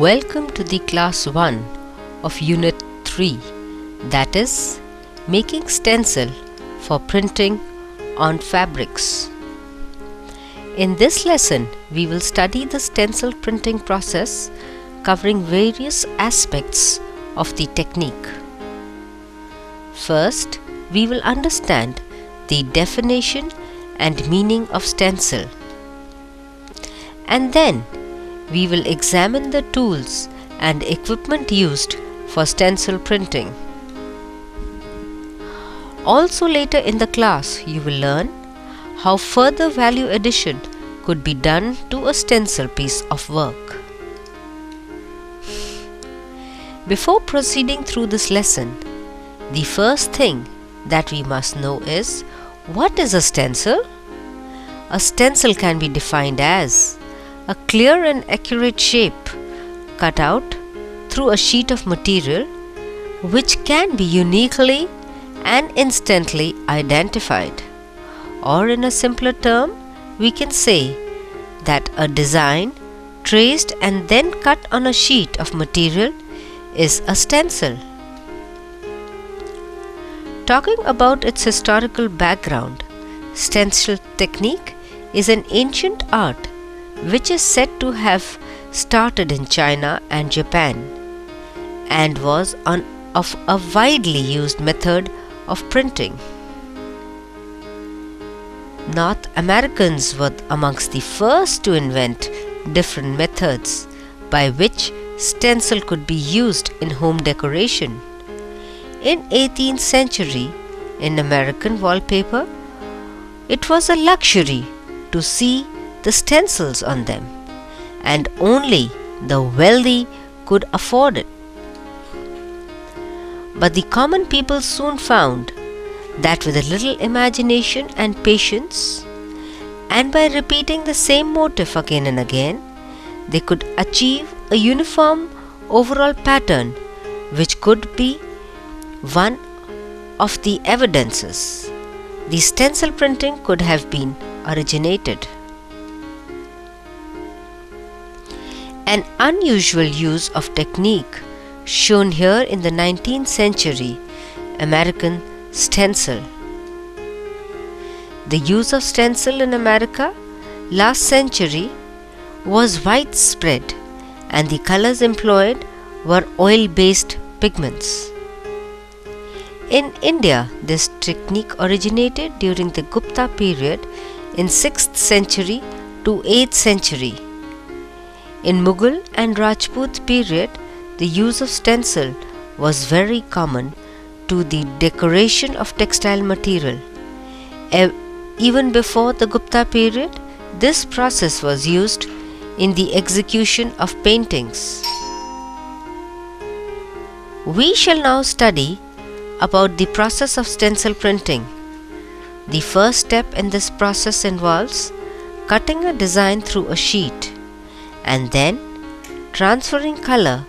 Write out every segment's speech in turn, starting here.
Welcome to the class 1 of Unit 3, that is, making stencil for printing on fabrics. In this lesson, we will study the stencil printing process covering various aspects of the technique. First, we will understand the definition and meaning of stencil. And then, we will examine the tools and equipment used for stencil printing. Also later in the class, you will learn how further value addition could be done to a stencil piece of work. Before proceeding through this lesson, the first thing that we must know is, what is a stencil? A stencil can be defined as a clear and accurate shape cut out through a sheet of material which can be uniquely and instantly identified. Or in a simpler term, we can say that a design traced and then cut on a sheet of material is a stencil. Talking about its historical background, stencil technique is an ancient art which is said to have started in China and Japan and was of a widely used method of printing. North Americans were amongst the first to invent different methods by which stencil could be used in home decoration. In 18th century, in American wallpaper, it was a luxury to see the stencils on them, and only the wealthy could afford it. But the common people soon found that with a little imagination and patience, and by repeating the same motif again and again, they could achieve a uniform overall pattern which could be one of the evidences the stencil printing could have been originated. An unusual use of technique shown here in the 19th century American stencil. The use of stencil in America last century was widespread, and the colors employed were oil-based pigments. In India, this technique originated during the Gupta period in 6th century to 8th century. In Mughal and Rajput period, the use of stencil was very common to the decoration of textile material. Even before the Gupta period, this process was used in the execution of paintings. We shall now study about the process of stencil printing. The first step in this process involves cutting a design through a sheet and then transferring color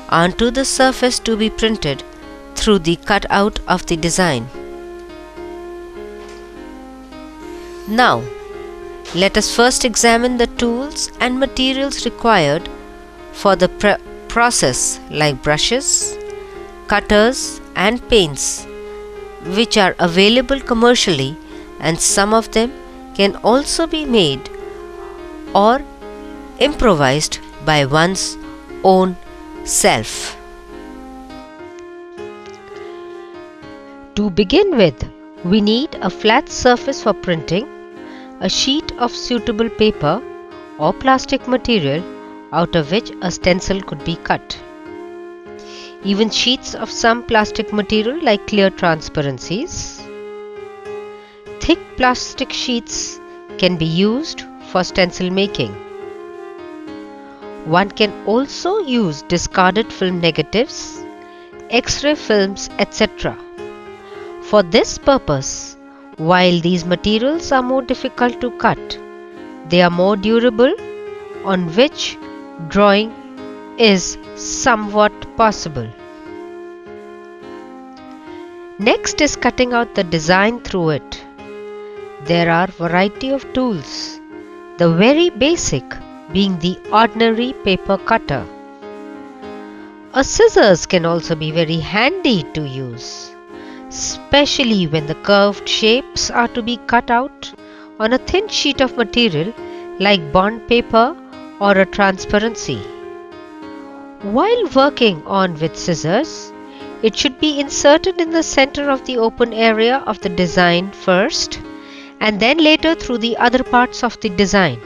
onto the surface to be printed through the cutout of the design. Now, let us first examine the tools and materials required for the process, like brushes, cutters and paints, which are available commercially, and some of them can also be made or improvised by one's own self. To begin with, we need a flat surface for printing, a sheet of suitable paper or plastic material out of which a stencil could be cut. Even sheets of some plastic material like clear transparencies. Thick plastic sheets can be used for stencil making. One can also use discarded film negatives, X-ray films, etc. For this purpose, while these materials are more difficult to cut, they are more durable, on which drawing is somewhat possible. Next is cutting out the design through it. There are variety of tools. The very basic being the ordinary paper cutter. A scissors can also be very handy to use, especially when the curved shapes are to be cut out on a thin sheet of material like bond paper or a transparency. While working on with scissors, it should be inserted in the center of the open area of the design first and then later through the other parts of the design.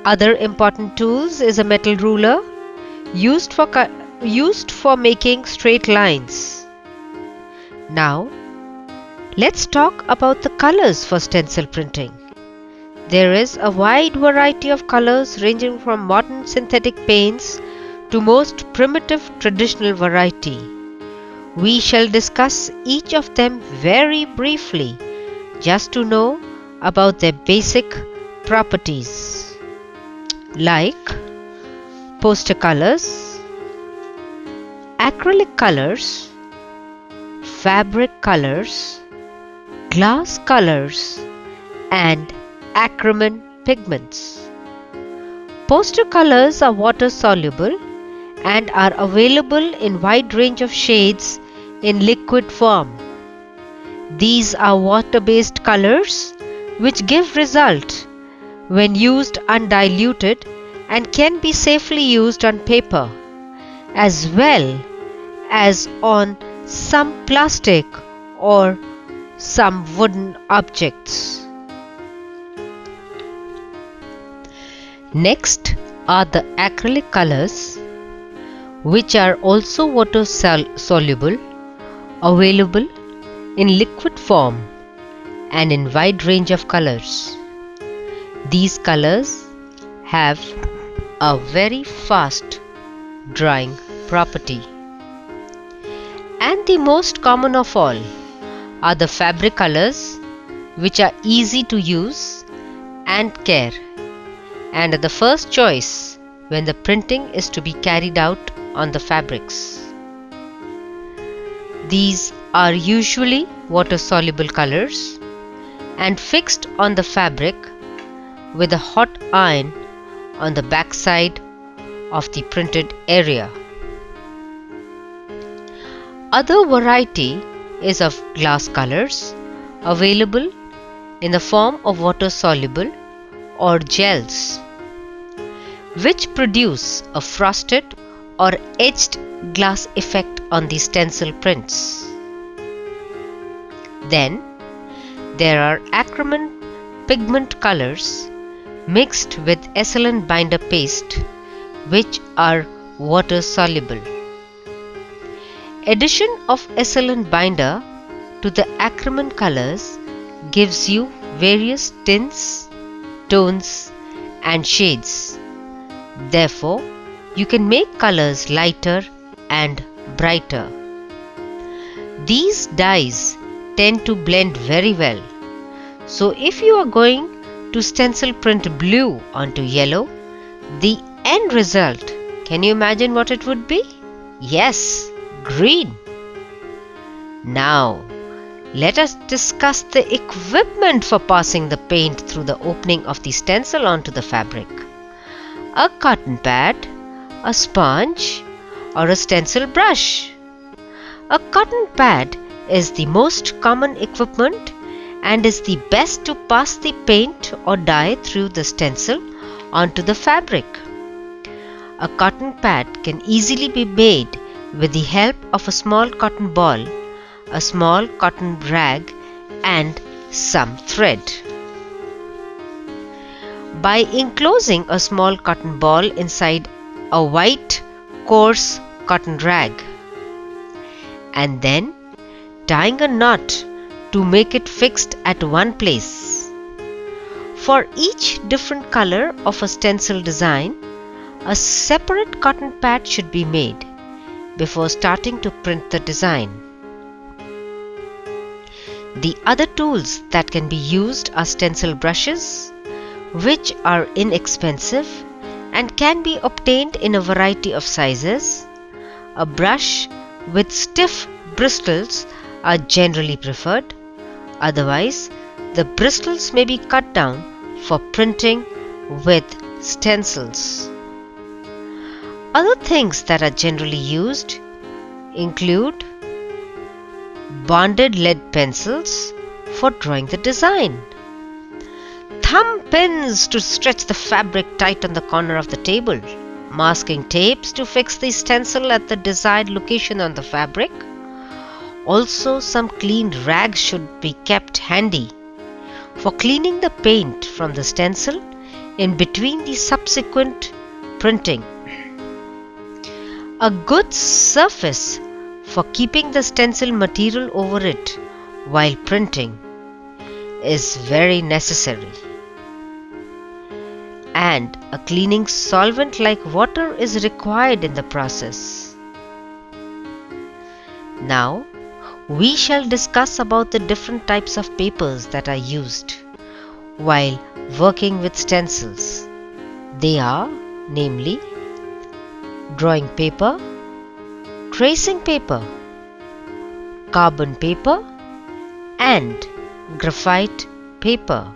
Other important tools is a metal ruler used for making straight lines. Now, let's talk about the colors for stencil printing. There is a wide variety of colors ranging from modern synthetic paints to most primitive traditional variety. We shall discuss each of them very briefly just to know about their basic properties, like poster colors, acrylic colors, fabric colors, glass colors, and acrylic pigments. Poster colors are water soluble and are available in wide range of shades in liquid form. These are water-based colors which give result when used undiluted and can be safely used on paper as well as on some plastic or some wooden objects. Next are the acrylic colors, which are also water soluble, available in liquid form and in wide range of colors. These colors have a very fast drying property. And the most common of all are the fabric colors, which are easy to use and care, and are the first choice when the printing is to be carried out on the fabrics. These are usually water-soluble colors and fixed on the fabric with a hot iron on the back side of the printed area. Other variety is of glass colors available in the form of water-soluble or gels, which produce a frosted or etched glass effect on the stencil prints. Then there are acrylic pigment colors mixed with excellent binder paste, which are water soluble. Addition of excellent binder to the acrylic colors gives you various tints, tones and shades. Therefore, you can make colors lighter and brighter. These dyes tend to blend very well. So if you are going to stencil print blue onto yellow, the end result, can you imagine what it would be? Yes, green. Now, let us discuss the equipment for passing the paint through the opening of the stencil onto the fabric. A cotton pad, a sponge, or a stencil brush. A cotton pad is the most common equipment and is the best to pass the paint or dye through the stencil onto the fabric. A cotton pad can easily be made with the help of a small cotton ball, a small cotton rag, and some thread. By enclosing a small cotton ball inside a white coarse cotton rag and then tying a knot to make it fixed at one place. For each different color of a stencil design, a separate cotton pad should be made before starting to print the design. The other tools that can be used are stencil brushes, which are inexpensive and can be obtained in a variety of sizes. A brush with stiff bristles are generally preferred. Otherwise, the bristles may be cut down for printing with stencils. Other things that are generally used include bonded lead pencils for drawing the design, thumb pins to stretch the fabric tight on the corner of the table, masking tapes to fix the stencil at the desired location on the fabric. Also, some cleaned rags should be kept handy for cleaning the paint from the stencil in between the subsequent printing. A good surface for keeping the stencil material over it while printing is very necessary. And a cleaning solvent like water is required in the process. Now, we shall discuss about the different types of papers that are used while working with stencils. They are, namely, drawing paper, tracing paper, carbon paper, and graphite paper.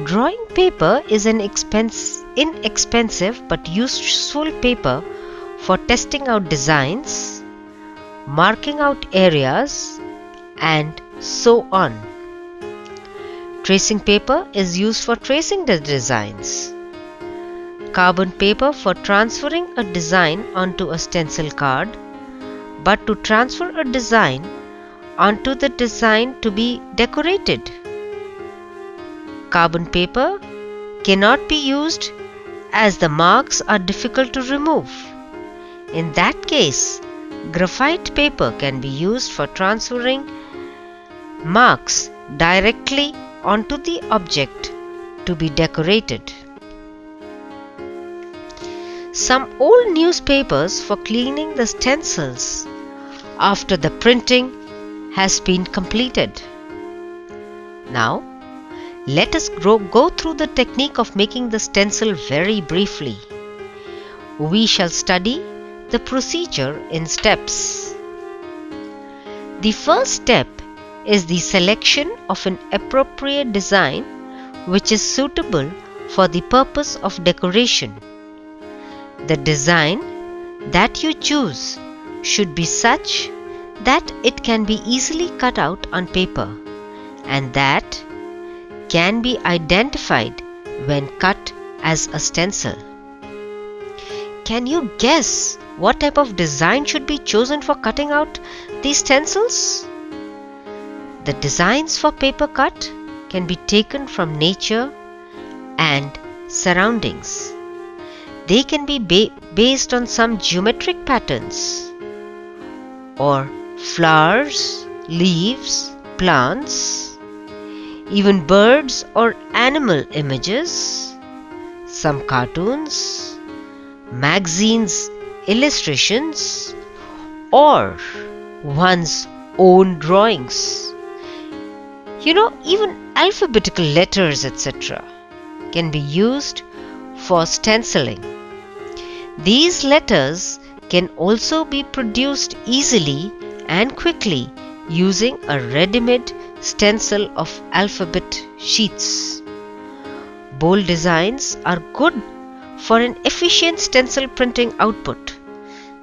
Drawing paper is an inexpensive but useful paper for testing out designs, marking out areas, and so on. Tracing paper is used for tracing the designs. Carbon paper for transferring a design onto a stencil card, but to transfer a design onto the design to be decorated. Carbon paper cannot be used as the marks are difficult to remove. In that case, graphite paper can be used for transferring marks directly onto the object to be decorated. Some old newspapers for cleaning the stencils after the printing has been completed. Now, let us go through the technique of making the stencil very briefly. We shall study the procedure in steps. The first step is the selection of an appropriate design which is suitable for the purpose of decoration. The design that you choose should be such that it can be easily cut out on paper and that can be identified when cut as a stencil. Can you guess what type of design should be chosen for cutting out these stencils? The designs for paper cut can be taken from nature and surroundings. They can be based on some geometric patterns or flowers, leaves, plants, even birds or animal images, some cartoons, magazines, illustrations, or one's own drawings. Even alphabetical letters, etc., can be used for stenciling. These letters can also be produced easily and quickly using a ready-made stencil of alphabet sheets. Bold designs are good for an efficient stencil printing output.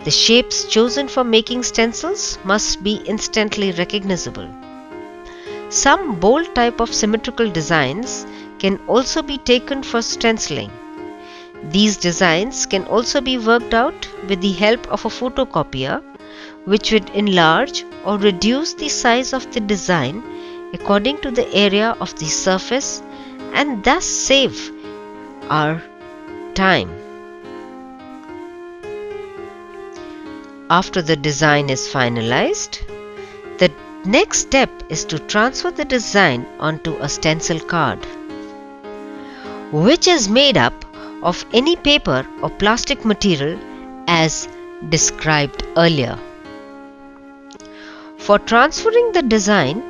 The shapes chosen for making stencils must be instantly recognizable. Some bold type of symmetrical designs can also be taken for stenciling. These designs can also be worked out with the help of a photocopier, which would enlarge or reduce the size of the design according to the area of the surface and thus save our time. After the design is finalized, the next step is to transfer the design onto a stencil card, which is made up of any paper or plastic material as described earlier. For transferring the design,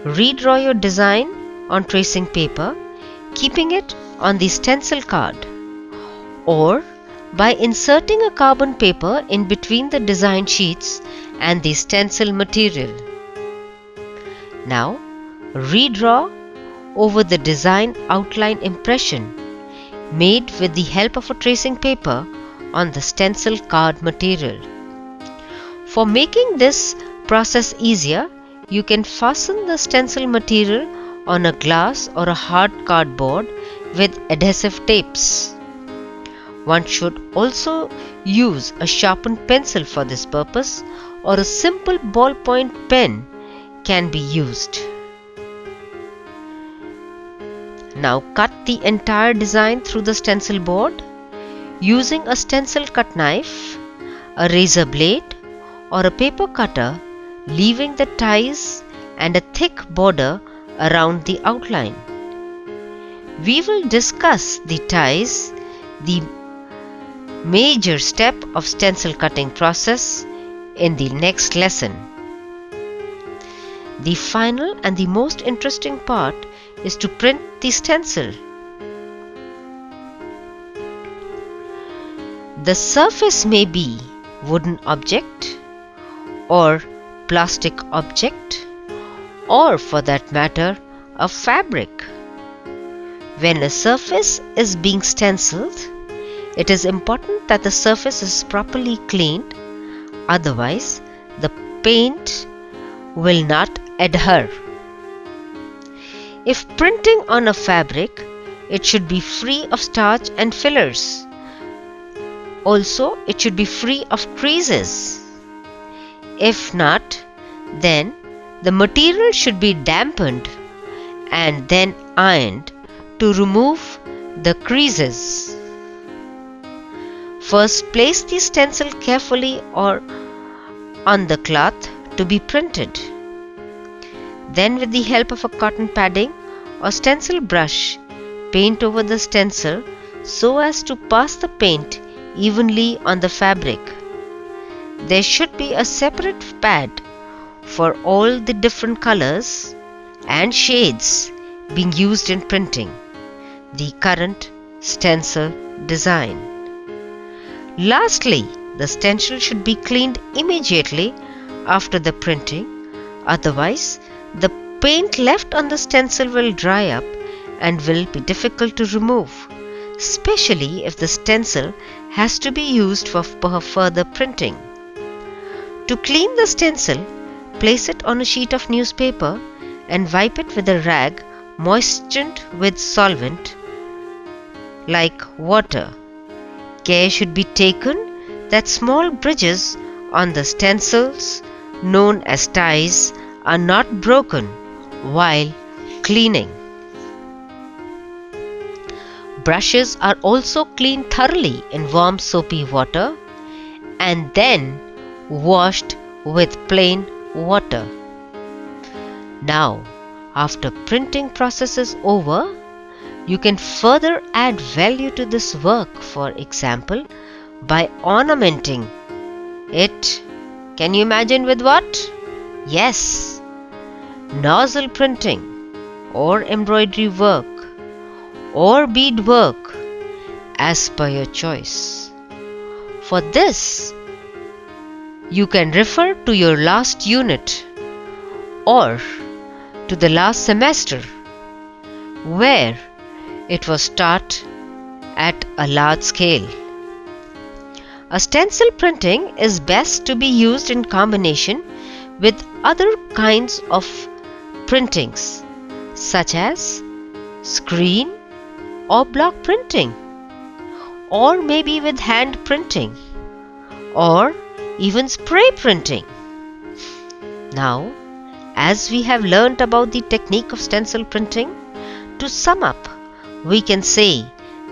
redraw your design on tracing paper, keeping it on the stencil card, or by inserting a carbon paper in between the design sheets and the stencil material. Now, redraw over the design outline impression, made with the help of a tracing paper on the stencil card material. For making this process easier, you can fasten the stencil material on a glass or a hard cardboard with adhesive tapes. One should also use a sharpened pencil for this purpose, or a simple ballpoint pen can be used. Now cut the entire design through the stencil board using a stencil cut knife, a razor blade, or a paper cutter, leaving the ties and a thick border around the outline. We will discuss the ties, the major step of stencil cutting process, in the next lesson. The final and the most interesting part is to print the stencil. The surface may be wooden object or plastic object, or for that matter a fabric. When a surface is being stenciled, it is important that the surface is properly cleaned, otherwise the paint will not adhere. If printing on a fabric, it should be free of starch and fillers. Also, it should be free of creases. If not, then the material should be dampened and then ironed to remove the creases. First, place the stencil carefully or on the cloth to be printed. Then, with the help of a cotton padding or stencil brush, paint over the stencil so as to pass the paint evenly on the fabric. There should be a separate pad for all the different colors and shades being used in printing the current stencil design. Lastly, the stencil should be cleaned immediately after the printing, otherwise the paint left on the stencil will dry up and will be difficult to remove, especially if the stencil has to be used for further printing. To clean the stencil, place it on a sheet of newspaper and wipe it with a rag moistened with solvent like water. Care should be taken that small bridges on the stencils, known as ties, are not broken while cleaning. Brushes are also cleaned thoroughly in warm soapy water and then washed with plain water. Now, after printing process is over, you can further add value to this work, for example, by ornamenting it. Can you imagine with what? Yes, nozzle printing or embroidery work or bead work as per your choice. For this, you can refer to your last unit or to the last semester where it was taught at a large scale. A stencil printing is best to be used in combination with other kinds of printings such as screen or block printing, or maybe with hand printing or even spray printing. Now, as we have learnt about the technique of stencil printing, to sum up, we can say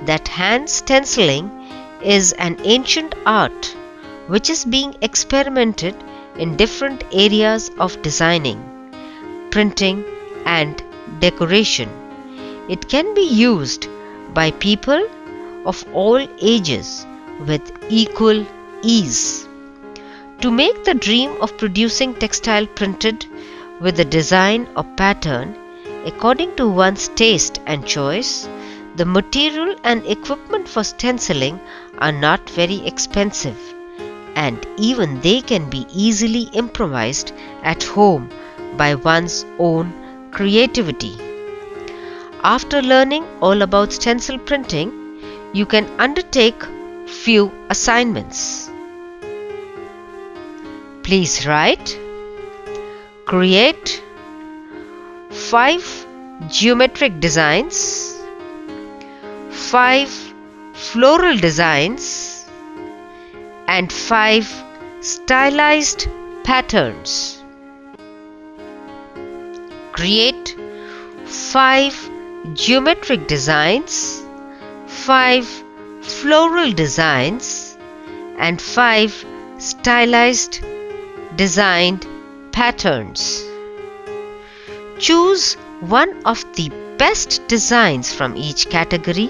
that hand stenciling is an ancient art which is being experimented in different areas of designing, printing and decoration. It can be used by people of all ages with equal ease. To make the dream of producing textile printed with a design or pattern according to one's taste and choice, the material and equipment for stenciling are not very expensive, and even they can be easily improvised at home by one's own creativity. After learning all about stencil printing, you can undertake few assignments. Please write, create 5 geometric designs, 5 floral designs, and 5 stylized patterns. Create 5 geometric designs, 5 floral designs, and 5 stylized designed patterns. Choose one of the best designs from each category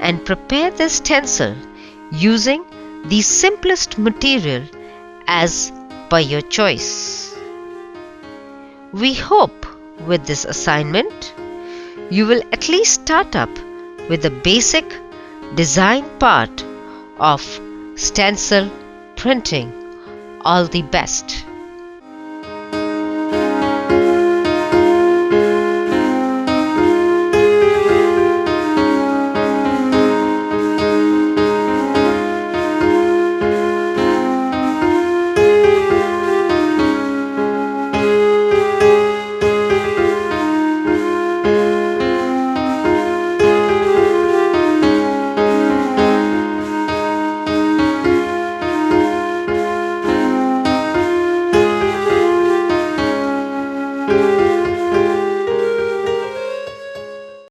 and prepare the stencil using the simplest material as per your choice. We hope with this assignment you will at least start up with the basic design part of stencil printing. All the best.